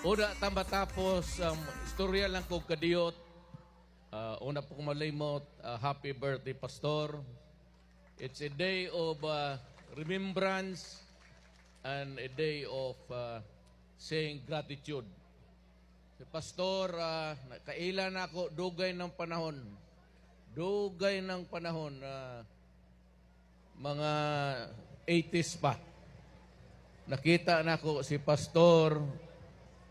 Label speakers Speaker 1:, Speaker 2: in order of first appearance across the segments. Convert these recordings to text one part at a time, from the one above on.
Speaker 1: Una matapos istorya lang ko kadiyot. Una po malimot, happy birthday, Pastor. It's a day of remembrance and a day of saying gratitude. Si Pastor, kailan ako, dugay ng panahon. Dugay ng panahon, mga 80s pa. Nakita na ko si Pastor,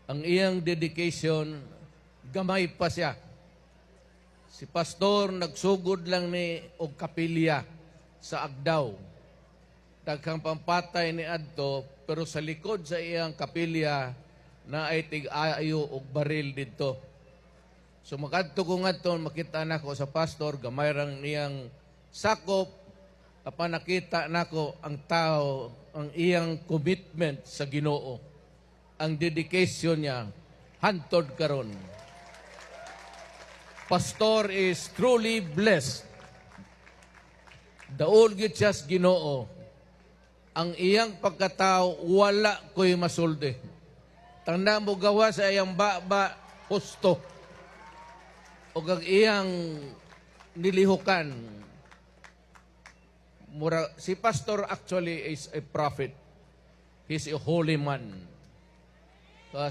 Speaker 1: ang iyang dedication, gamay pa siya. Si Pastor nagsugod lang ni og kapilya sa Agdaw. Daghang pampatay ni adto, pero sa likod sa iyang kapilya na ay tig-ayo og baril didto. So makadto ko ngadto makita nako sa Pastor gamay rang niyang sakop, apan nakita nako ang tao, ang iyang commitment sa Ginoo. Ang dedication niya, hantod karon. Pastor is truly blessed. Daol gyud siya sa Ginoo. Ang iyang pagkatao, wala ko'y masulde. Tanda mo gawa sa iyang baba, husto. O ang iyang nilihukan. Si Pastor actually is a prophet. He's a holy man.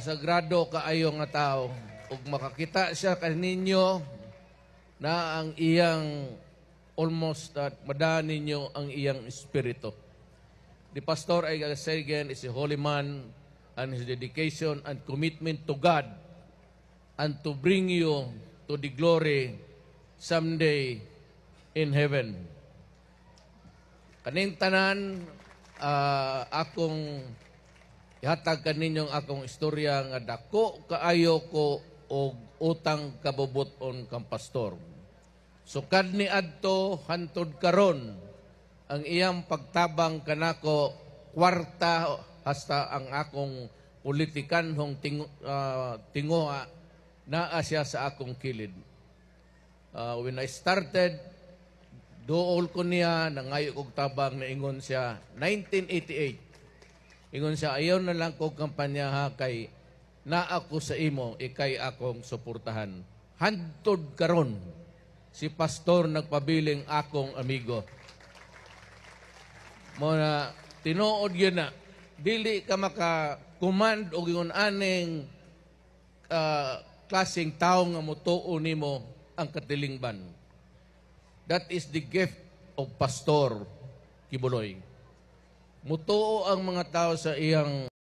Speaker 1: Sagrado kaayo nga tao. Ug makakita siya kaninyo na ang iyang almost madaan ninyo ang iyang espiritu. The pastor, I gotta say again, is a holy man, and his dedication and commitment to God and to bring you to the glory someday in heaven. Kaning tanan, akong ihatag kaninyong akong istorya nga dako kaayo ko og utang kabubuton kang pastor. Sukad ni adto hantod karon ang iyang pagtabang kanako kwarta hasta ang akong politikanhong tinguha naa siya sa akong kilid. When I started, dool ko niya nangayo kog tabang na ingon siya 1988. Ingon siya, ayaw na lang ko kampanya ha kay na ako sa imo, ikay akong suportahan. Hantod karon si Pastor nagpabiling akong amigo. Muna, tinuod yun na, dili ka makakumand o yung aning klaseng tao nga mutuo nimo ang katilingban. That is the gift of Pastor Kibuloy. Mutuo ang mga tao sa iyang